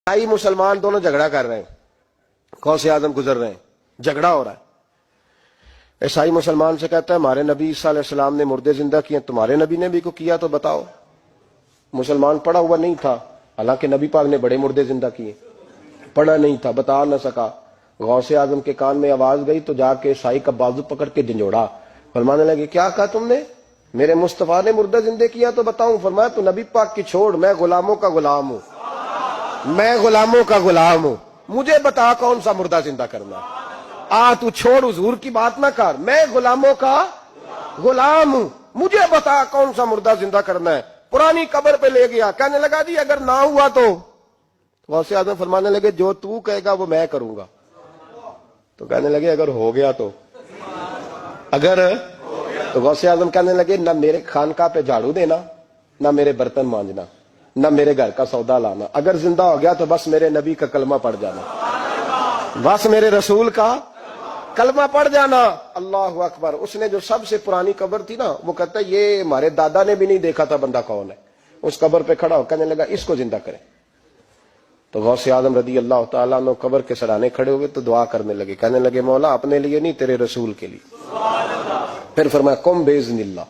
عیسائی مسلمان دونوں جھگڑا کر رہے ہیں، غوث اعظم گزر رہے ہیں، جھگڑا ہو رہا ہے۔ عیسائی مسلمان سے کہتا ہے ہمارے نبی عیسیٰ علیہ السلام نے مردے زندہ کیے، تمہارے نبی نے بھی کو کیا تو بتاؤ۔ مسلمان پڑھا ہوا نہیں تھا، حالانکہ نبی پاک نے بڑے مردے زندہ کیے، پڑھا نہیں تھا، بتا نہ سکا۔ غوث اعظم کے کان میں آواز گئی تو جا کے عیسائی کا بازو پکڑ کے جھنجھوڑا، فرمانے لگے کیا کہا تم نے؟ میرے مصطفیٰ نے مردہ زندہ کیا تو بتاؤں؟ فرمایا تو نبی پاک کی چھوڑ، میں غلاموں کا غلام ہوں، میں غلاموں کا غلام ہوں، مجھے بتا کون سا مردہ زندہ کرنا۔ تو چھوڑ حضور کی بات نہ کر، میں غلاموں کا غلام ہوں، مجھے بتا کون سا مردہ زندہ کرنا ہے۔ پرانی قبر پہ لے گیا، کہنے لگا جی اگر نہ ہوا تو غوث اعظم فرمانے لگے جو تو کہے گا وہ میں کروں گا۔ تو کہنے لگے اگر ہو گیا تو، تو غوث اعظم کہنے لگے نہ میرے خانقاہ پہ جھاڑو دینا، نہ میرے برتن مانجنا، نہ میرے گھر کا سودا لانا، اگر زندہ ہو گیا تو بس میرے نبی کا کلمہ پڑھ جانا، بس میرے رسول کا کلمہ پڑھ جانا۔ اللہ اکبر۔ اس نے جو سب سے پرانی قبر تھی نا، وہ کہتا ہے یہ ہمارے دادا نے بھی نہیں دیکھا تھا بندہ کون ہے۔ اس قبر پہ کھڑا ہو کہنے لگا اس کو زندہ کرے۔ تو غوث اعظم رضی اللہ تعالیٰ عنہ قبر کے سرانے کھڑے ہوئے تو دعا کرنے لگے، کہنے لگے مولا اپنے لیے نہیں تیرے رسول کے لیے۔ پھر فرمایا قم باذن اللہ،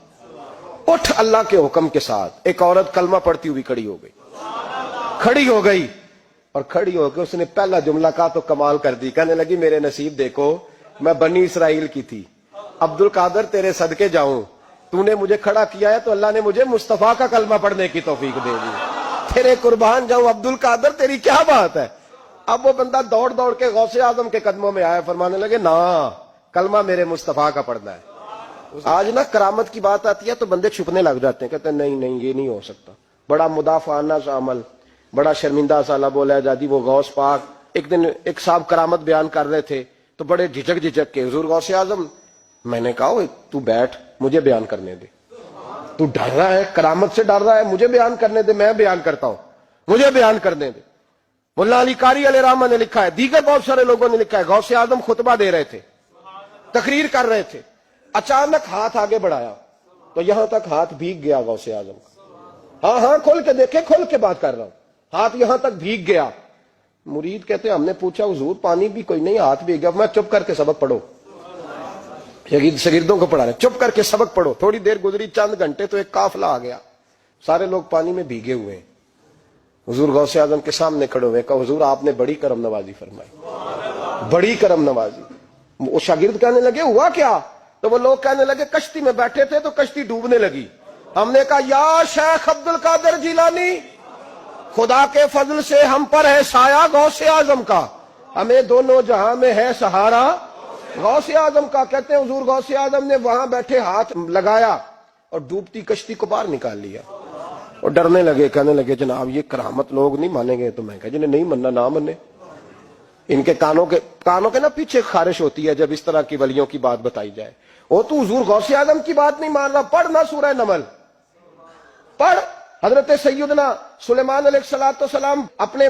اٹھ اللہ کے حکم کے ساتھ۔ ایک عورت کلمہ پڑھتی ہوئی کھڑی ہو گئی، اور کھڑی ہو کے اس نے پہلا جملہ کہا تو کمال کر دی، کہنے لگی میرے نصیب دیکھو میں بنی اسرائیل کی تھی، عبد القادر تیرے صدقے جاؤں، تو نے مجھے کھڑا کیا ہے تو اللہ نے مجھے مصطفیٰ کا کلمہ پڑھنے کی توفیق دے دی، تیرے قربان جاؤں عبد القادر، تیری کیا بات ہے۔ اب وہ بندہ دوڑ دوڑ کے غوث اعظم کے قدموں میں آیا، فرمانے لگے نا کلمہ میرے مصطفیٰ کا پڑھنا ہے۔ آج نا کرامت کی بات آتی ہے تو بندے چھپنے لگ جاتے ہیں، کہتے ہیں نہیں یہ نہیں ہو سکتا، بڑا مدافعانہ سا عمل، بڑا شرمندہ سا بولا جاتی۔ وہ غوث پاک ایک دن ایک صاحب کرامت بیان کر رہے تھے تو بڑے جھجک کے حضور غوث اعظم، میں نے کہا تو بیٹھ مجھے بیان کرنے دے، تو ڈر رہا ہے کرامت سے ڈر رہا ہے، مجھے بیان کرنے دے، میں بیان کرتا ہوں، مجھے بیان کرنے دے۔ ملا علی قاری علیہ رحمہ نے لکھا ہے، دیگر بہت سارے لوگوں نے لکھا ہے، غوث اعظم خطبہ دے رہے تھے، تقریر کر رہے تھے، اچانک ہاتھ آگے بڑھایا تو یہاں تک ہاتھ بھیگ گیا غوث اعظم کا۔ ہاں کھول کے دیکھے، کھول کے بات کر رہا ہوں، ہاتھ یہاں تک بھیگ گیا۔ مرید کہتے ہیں ہم نے پوچھا حضور پانی بھی کوئی نہیں، ہاتھ بھیگ گیا۔ میں چپ کر کے سبق پڑھو، شاگردوں کو پڑھا رہے، چپ کر کے سبق پڑھو۔ تھوڑی دیر گزری، چند گھنٹے تو ایک قافلہ آ گیا، سارے لوگ پانی میں بھیگے ہوئے ہیں، حضور غوث اعظم کے سامنے کھڑے ہوئے، کہا حضور آپ نے بڑی کرم نوازی فرمائی، بڑی کرم نوازی۔ وہ شاگرد کہنے لگے ہوا کیا؟ تو وہ لوگ کہنے لگے کشتی میں بیٹھے تھے تو کشتی ڈوبنے لگی، ہم نے کہا یا شیخ عبد القادر جیلانی، خدا کے فضل سے ہم پر ہے سایہ غوث اعظم کا، ہمیں دونوں جہاں میں ہے سہارا غوث اعظم کا۔ کہتے ہیں حضور غوث اعظم نے وہاں بیٹھے ہاتھ لگایا اور ڈوبتی کشتی کو باہر نکال لیا، اور ڈرنے لگے، کہنے لگے جناب یہ کرامت لوگ نہیں مانیں گے۔ تو میں کہا جنہیں نہیں مننا نہ منے، ان کے کانوں کے نا پیچھے خارش ہوتی ہے جب اس طرح کی ولیوں کی بات بتائی جائے۔ وہ تو حضور غوث اعظم کی بات نہیں مان رہا، پڑھنا سورہ نمل پڑھ۔ حضرت سیدنا سلیمان علیہ السلام اپنے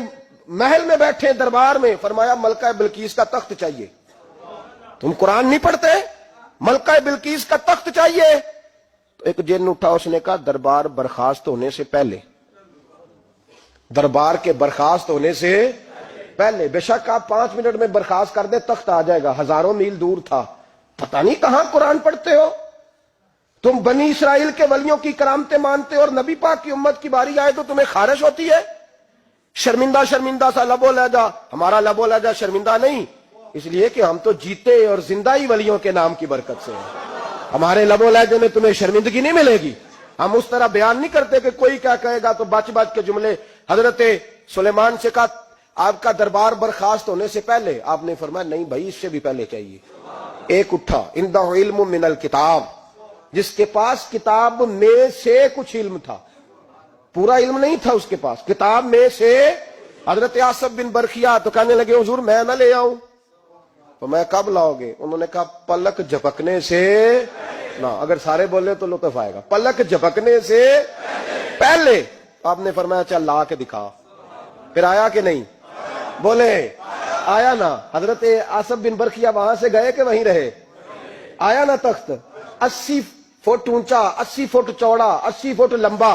محل میں بیٹھے دربار میں، فرمایا ملکہ بلقیس کا تخت چاہیے۔ تم قرآن نہیں پڑھتے؟ ملکہ بلقیس کا تخت چاہیے۔ تو ایک جن اٹھا، اس نے کہا دربار برخاست ہونے سے پہلے، دربار کے برخاست ہونے سے پہلے، بے شک آپ 5 منٹ میں برخاست کر دیں تخت آ جائے گا، ہزاروں میل دور تھا۔ پتہ نہیں کہاں قرآن پڑھتے ہو تم، بنی اسرائیل کے ولیوں کی کرامتیں مانتے اور نبی پاک کی امت کی باری آئے تو تمہیں خارش ہوتی ہے۔ شرمندہ سا لب و لہجہ، ہمارا لب و لہجہ شرمندہ نہیں، اس لیے کہ ہم تو جیتے اور زندہ ہی ولیوں کے نام کی برکت سے ہیں، ہمارے لب و لہجے میں تمہیں شرمندگی نہیں ملے گی۔ ہم اس طرح بیان نہیں کرتے کہ کوئی کیا کہے گا تو بچ کے جملے۔ حضرت سلیمان سے کہا آپ کا دربار برخاست ہونے سے پہلے، آپ نے فرمایا نہیں بھائی اس سے بھی پہلے چاہیے۔ ایک اٹھا، عندہ علم من الکتاب، جس کے پاس کتاب میں سے کچھ علم تھا، پورا علم نہیں تھا اس کے پاس، کتاب میں سے۔ حضرت آصف بن برخیا تو کہنے لگے حضور میں نہ لے آؤں؟ تو میں کب لاؤ گے؟ انہوں نے کہا پلک جھپکنے سے نہ، اگر سارے بولے تو لطف آئے گا، پلک جھپکنے سے پہلے۔ آپ نے فرمایا چل لا کے دکھا۔ پھر آیا کہ نہیں؟ بولے آیا نا۔ حضرت آصف بن برخیا وہاں سے گئے کہ وہیں رہے؟ آیا نا تخت، 80 فٹ اونچا، 80 فٹ چوڑا، 80 فٹ لمبا،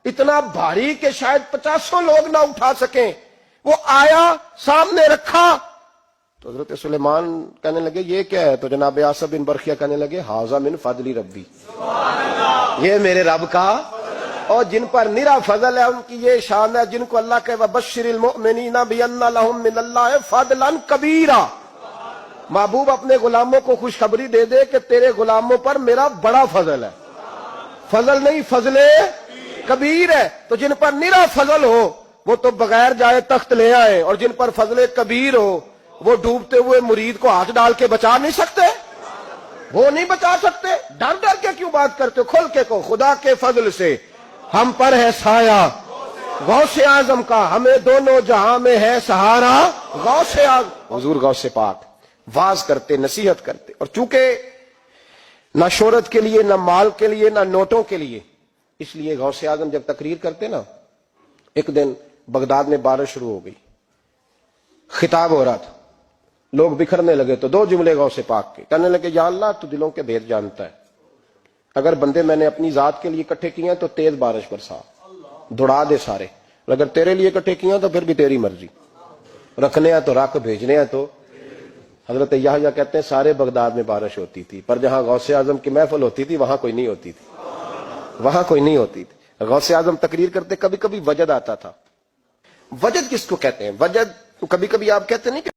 اتنا بھاری کہ شاید 50 لوگ نہ اٹھا سکیں، وہ آیا سامنے رکھا تو حضرت سلیمان کہنے لگے یہ کیا ہے؟ تو جناب آصف بن برخیہ کہنے لگے ھذا من فضل ربی، یہ میرے رب کا، اور جن پر نرا فضل ہے ان کی یہ شان ہے جن کو اللہ کے وبشر المؤمنین بان لهم من اللہ فضلا کبیرا، محبوب اپنے غلاموں کو خوشخبری دے دے کہ تیرے غلاموں پر میرا بڑا فضل ہے، فضل نہیں فضل کبیر ہے۔ تو جن پر نرا فضل ہو وہ تو بغیر جائے تخت لے آئے، اور جن پر فضل کبیر ہو وہ ڈوبتے ہوئے مرید کو ہاتھ ڈال کے بچا نہیں سکتے، وہ نہیں بچا سکتے۔ ڈر ڈر کے کیوں بات کرتے ہو؟ کھول کے کو خدا کے فضل سے ہم پر ہے سایہ غوث اعظم کا، ہمیں دونوں جہاں میں ہے سہارا غوث اعظم۔ حضور غوث پاک واز کرتے، نصیحت کرتے، اور چونکہ نہ شہرت کے لیے، نہ مال کے لیے، نہ نوٹوں کے لیے، اس لیے غوث اعظم جب تقریر کرتے نا، ایک دن بغداد میں بارش شروع ہو گئی، خطاب ہو رہا تھا، لوگ بکھرنے لگے تو دو جملے غوث پاک کے، کہنے لگے یا اللہ تو دلوں کے بھید جانتا ہے، اگر بندے میں نے اپنی ذات کے لیے اکٹھے کیے ہیں تو تیز بارش برسا، دوڑا دے سارے، اور اگر تیرے لیے اکٹھے کیے ہیں تو پھر بھی تیری مرضی، رکھنے ہیں تو رکھ، بھیجنے ہیں تو۔ حضرت یحییٰ کہتے ہیں سارے بغداد میں بارش ہوتی تھی، پر جہاں غوث اعظم کی محفل ہوتی تھی وہاں کوئی نہیں ہوتی تھی، وہاں کوئی نہیں ہوتی تھی۔ غوث اعظم تقریر کرتے کبھی کبھی وجد آتا تھا۔ وجد کس کو کہتے ہیں؟ وجد کبھی کبھی آپ کہتے نہیں کہ